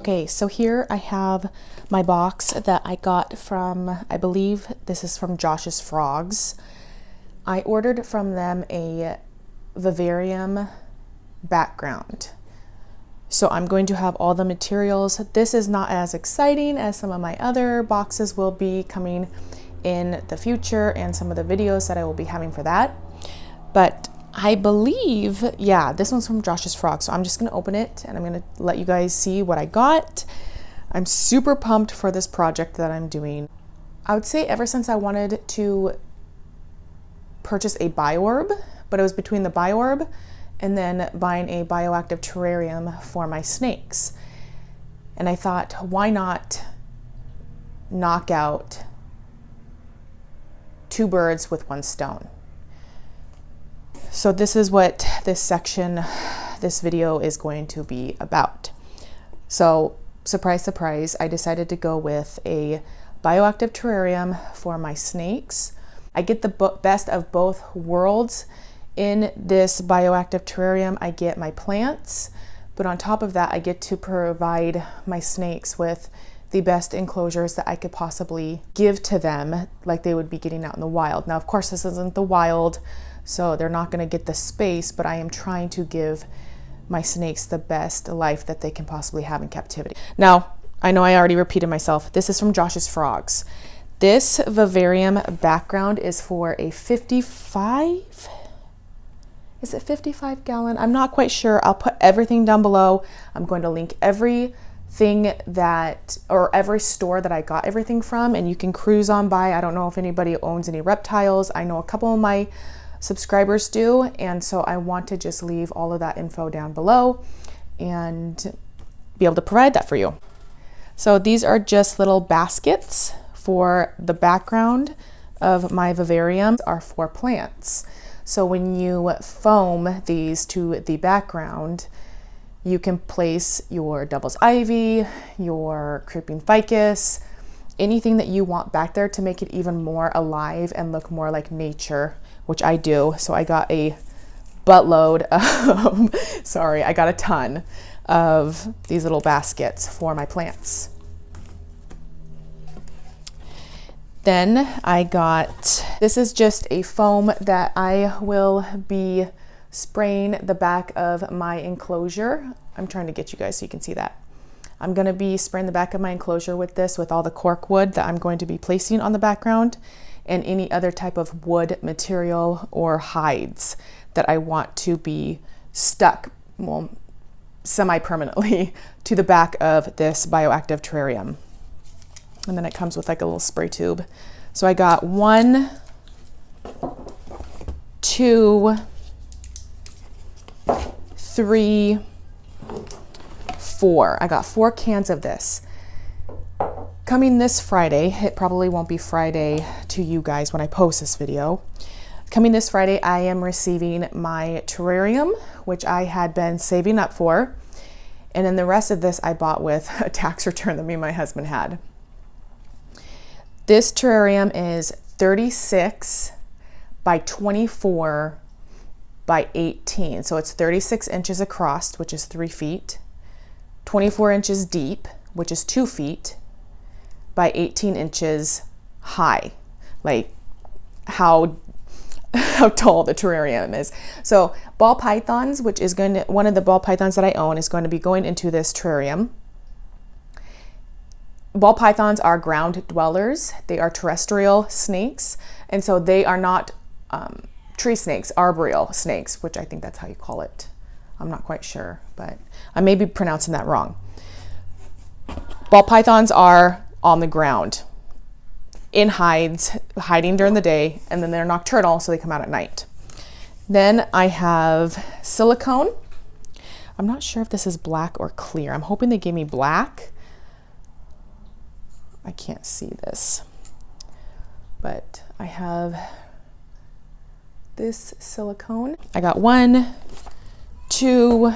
Okay, so here I have my box that I got from, I believe this is from Josh's Frogs. I ordered from them a vivarium background. So I'm going to have all the materials. This is not as exciting as some of my other boxes will be coming in the future and some of the videos that I will be having for that. But I believe, yeah, this one's from Josh's Frog. So I'm just gonna open it and I'm gonna let you guys see what I got. I'm super pumped for this project that I'm doing. I would say ever since I wanted to purchase a BioOrb, but it was between the BioOrb and then buying a bioactive terrarium for my snakes. And I thought, why not knock out two birds with one stone? So this is what this video is going to be about. So surprise, surprise, I decided to go with a bioactive terrarium for my snakes. I get the best of both worlds. In this bioactive terrarium, I get my plants, but on top of that, I get to provide my snakes with the best enclosures that I could possibly give to them, like they would be getting out in the wild. Now, of course, this isn't the wild, so they're not gonna get the space, but I am trying to give my snakes the best life that they can possibly have in captivity. Now, I know I already repeated myself. This is from Josh's Frogs. This vivarium background is for a 55, is it 55 gallon? I'm not quite sure. I'll put everything down below. I'm going to link everything that, or every store that I got everything from, and you can cruise on by. I don't know if anybody owns any reptiles. I know a couple of my subscribers do, and so I want to just leave all of that info down below and be able to provide that for you. So these are just little baskets for the background of my vivarium are for plants. So when you foam these to the background, you can place your devil's ivy, your creeping ficus, anything that you want back there to make it even more alive and look more like nature, which I do. So I got a buttload of, sorry, I got a ton of these little baskets for my plants. Then I got, this is just a foam that I will be spraying the back of my enclosure. I'm trying to get you guys so you can see that. I'm gonna be spraying the back of my enclosure with this, with all the cork wood that I'm going to be placing on the background and any other type of wood material or hides that I want to be stuck, well, semi-permanently to the back of this bioactive terrarium. And then it comes with like a little spray tube. So I got 1, 2, 3, 4. I got 4 cans of this. Coming this Friday, it probably won't be Friday to you guys when I post this video. Coming this Friday, I am receiving my terrarium, which I had been saving up for. And then the rest of this I bought with a tax return that me and my husband had. This terrarium is 36 by 24 by 18. So it's 36 inches across, which is 3 feet, 24 inches deep, which is 2 feet, by 18 inches high, like how tall the terrarium is. So ball pythons, which is going to, one of the ball pythons that I own is going to be going into this terrarium. Ball pythons are ground dwellers. They are terrestrial snakes, and so they are not tree snakes, arboreal snakes, which I think that's how you call it. I'm not quite sure, but I may be pronouncing that wrong. Ball pythons are on the ground in hides, hiding during the day, and then they're nocturnal, so they come out at night. Then I have silicone. I'm not sure if this is black or clear. I'm hoping they gave me black. I can't see this, but I have this silicone. I got 1, 2,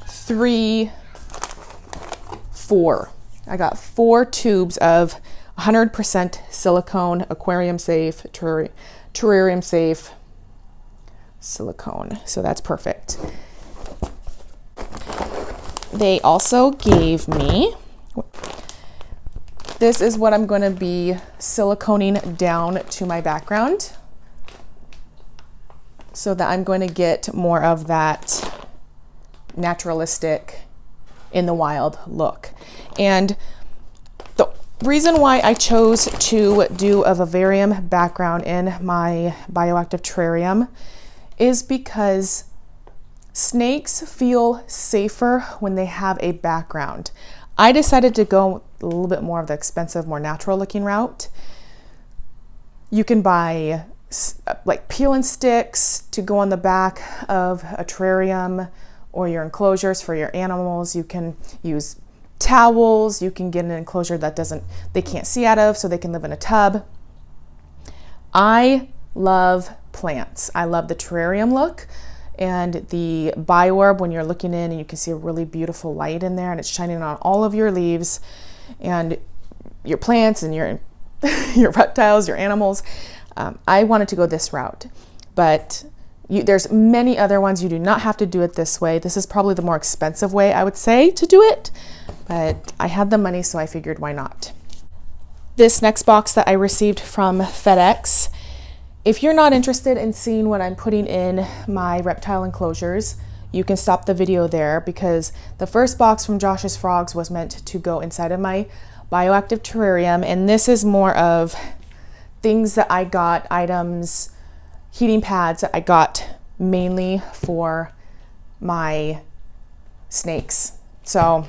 3, 4. I got 4 tubes of 100% silicone, aquarium safe, terrarium safe silicone. So that's perfect. they also gave me, this is what I'm going to be siliconing down to my background so that I'm going to get more of that naturalistic in the wild look. And the reason why I chose to do a vivarium background in my bioactive terrarium is because snakes feel safer when they have a background. I decided to go a little bit more of the expensive, more natural looking route. You can buy like peel and sticks to go on the back of a terrarium or your enclosures for your animals. You can use towels. You can get an enclosure that they can't see out of, so they can live in a tub. I love plants. I love the terrarium look and the BIOACTIVE when you're looking in and you can see a really beautiful light in there and it's shining on all of your leaves and your plants and your reptiles, your animals. I wanted to go this route, but there's many other ones. You do not have to do it this way. This is probably the more expensive way, I would say, to do it, but I had the money, so I figured why not. This next box that I received from FedEx, if you're not interested in seeing what I'm putting in my reptile enclosures, you can stop the video there, because the first box from Josh's Frogs was meant to go inside of my bioactive terrarium, and this is more of things that I got, items, heating pads that I got mainly for my snakes. So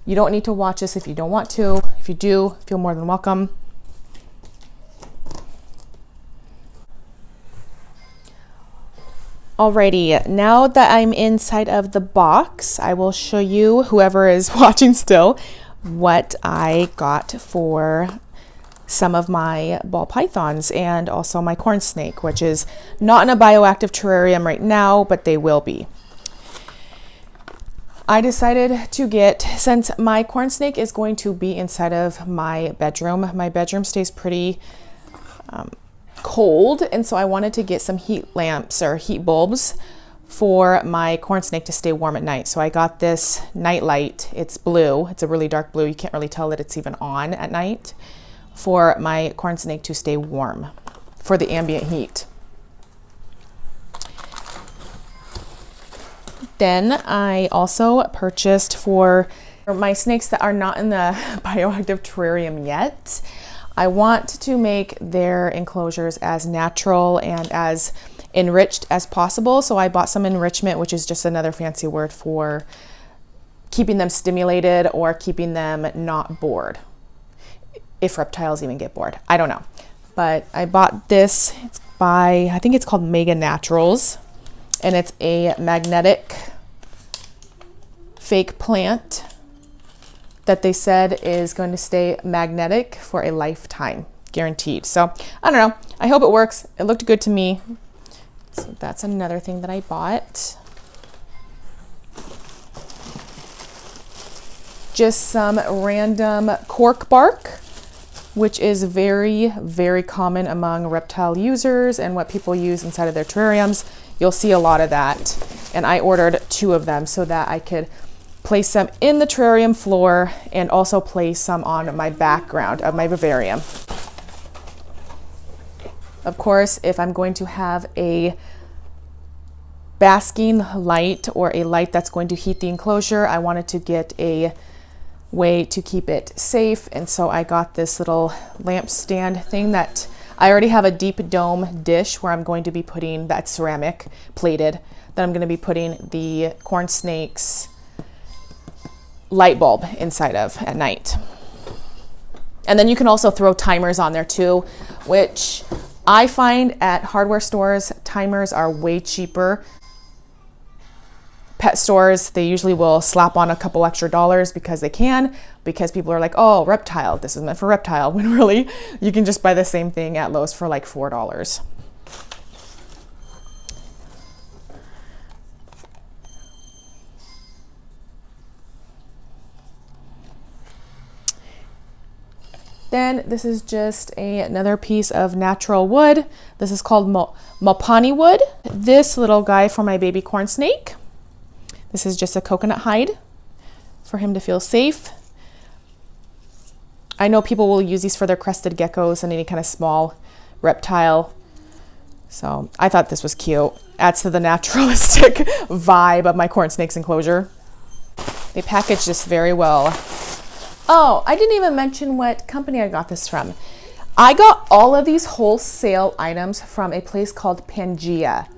you don't need to watch this if you don't want to. If you do, feel more than welcome. Alrighty, now that I'm inside of the box, I will show you, whoever is watching still, what I got for some of my ball pythons and also my corn snake, which is not in a bioactive terrarium right now, but they will be. I decided to get, since my corn snake is going to be inside of my bedroom stays pretty cold, and so I wanted to get some heat lamps or heat bulbs for my corn snake to stay warm at night. So I got this night light. It's blue. It's a really dark blue. You can't really tell that it's even on at night, for my corn snake to stay warm for the ambient heat. Then I also purchased for my snakes that are not in the bioactive terrarium yet, I want to make their enclosures as natural and as enriched as possible. So I bought some enrichment, which is just another fancy word for keeping them stimulated or keeping them not bored. If reptiles even get bored, I don't know. But I bought this, it's by, I think it's called Mega Naturals, and it's a magnetic fake plant that they said is going to stay magnetic for a lifetime, guaranteed. So I don't know, I hope it works. It looked good to me. So that's another thing that I bought. Just some random cork bark, which is very, very common among reptile users and what people use inside of their terrariums. You'll see a lot of that. And I ordered 2 of them so that I could place them in the terrarium floor and also place some on my background of my vivarium. Of course, if I'm going to have a basking light or a light that's going to heat the enclosure, I wanted to get a way to keep it safe, and so I got this little lamp stand thing that I already have a deep dome dish where I'm going to be putting, that ceramic plated, that I'm going to be putting the corn snake's light bulb inside of at night. And then you can also throw timers on there too, which I find at hardware stores timers are way cheaper. Pet stores, they usually will slap on a couple extra dollars because they can, because people are like, oh, reptile, this is meant for reptile, when really you can just buy the same thing at Lowe's for like $4. Then this is just another piece of natural wood. This is called Mopani wood. This little guy for my baby corn snake. This is just a coconut hide for him to feel safe. I know people will use these for their crested geckos and any kind of small reptile. So I thought this was cute. Adds to the naturalistic vibe of my corn snakes enclosure. They packaged this very well. Oh, I didn't even mention what company I got this from. I got all of these wholesale items from a place called Pangea.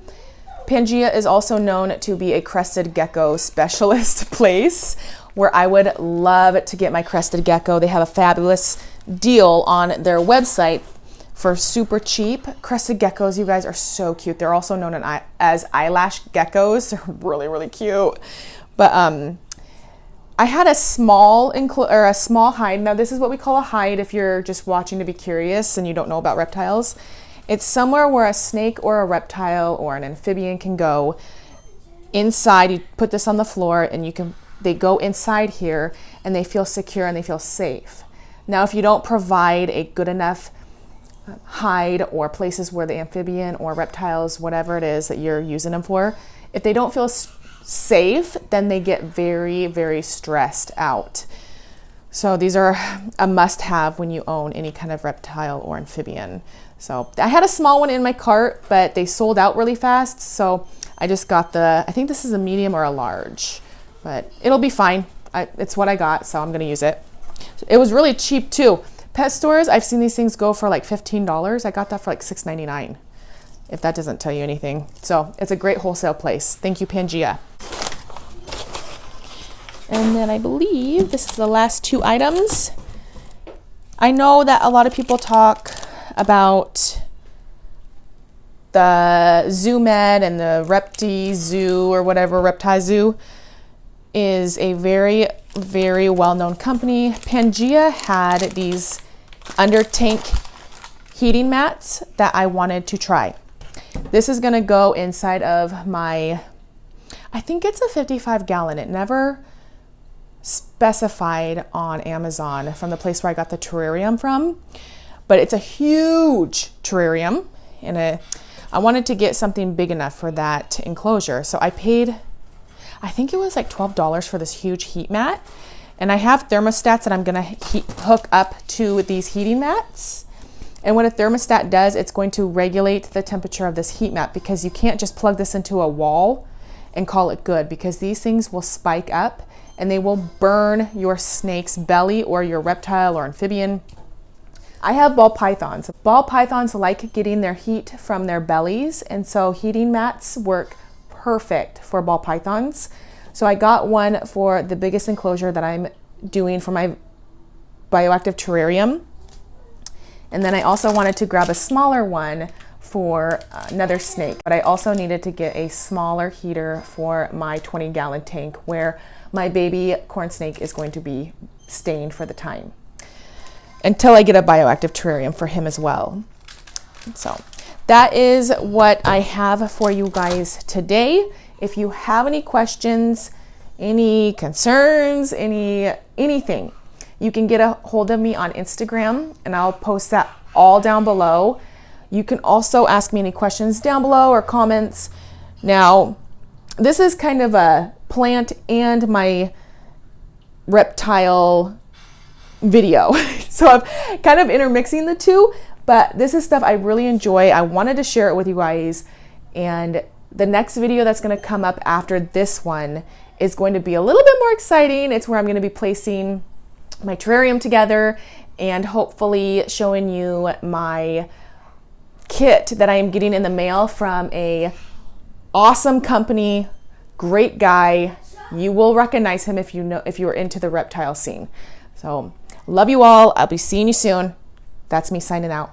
Pangea is also known to be a crested gecko specialist place where I would love to get my crested gecko. They have a fabulous deal on their website for super cheap. Crested geckos, you guys, are so cute. They're also known as eyelash geckos. They're really, really cute. But I had a small hide. Now this is what we call a hide if you're just watching to be curious and you don't know about reptiles. It's somewhere where a snake or a reptile or an amphibian can go inside. You put this on the floor and they go inside here and they feel secure and they feel safe. Now, if you don't provide a good enough hide or places where the amphibian or reptiles, whatever it is that you're using them for, if they don't feel safe, then they get very, very stressed out. So these are a must-have when you own any kind of reptile or amphibian. So I had a small one in my cart, but they sold out really fast. So I just got I think this is a medium or a large, but it'll be fine. It's what I got, so I'm gonna use it. It was really cheap too. Pet stores, I've seen these things go for like $15. I got that for like $6.99, if that doesn't tell you anything. So it's a great wholesale place. Thank you, Pangea. And then I believe this is the last two items. I know that a lot of people talk about the Zoo Med and the Repti Zoo or whatever, Repti Zoo is a very, very well-known company. Pangea had these under tank heating mats that I wanted to try. This is gonna go inside of my, I think it's a 55-gallon. It never specified on Amazon from the place where I got the terrarium from, but it's a huge terrarium and I wanted to get something big enough for that enclosure. So I paid, I think it was like $12 for this huge heat mat. And I have thermostats that I'm gonna hook up to these heating mats. And what a thermostat does, it's going to regulate the temperature of this heat mat, because you can't just plug this into a wall and call it good, because these things will spike up and they will burn your snake's belly or your reptile or amphibian. I have ball pythons. Ball pythons like getting their heat from their bellies, and so heating mats work perfect for ball pythons. So I got one for the biggest enclosure that I'm doing for my bioactive terrarium. And then I also wanted to grab a smaller one for another snake, but I also needed to get a smaller heater for my 20-gallon tank where my baby corn snake is going to be staying for the time, until I get a bioactive terrarium for him as well. So that is what I have for you guys today. If you have any questions, any concerns, anything, you can get a hold of me on Instagram and I'll post that all down below. You can also ask me any questions down below or comments. Now, this is kind of a plant and my reptile video. So I'm kind of intermixing the two, but this is stuff I really enjoy. I wanted to share it with you guys. And the next video that's going to come up after this one is going to be a little bit more exciting. It's where I'm going to be placing my terrarium together and hopefully showing you my kit that I am getting in the mail from a awesome company, great guy. You will recognize him if you're into the reptile scene. So love you all. I'll be seeing you soon. That's me signing out.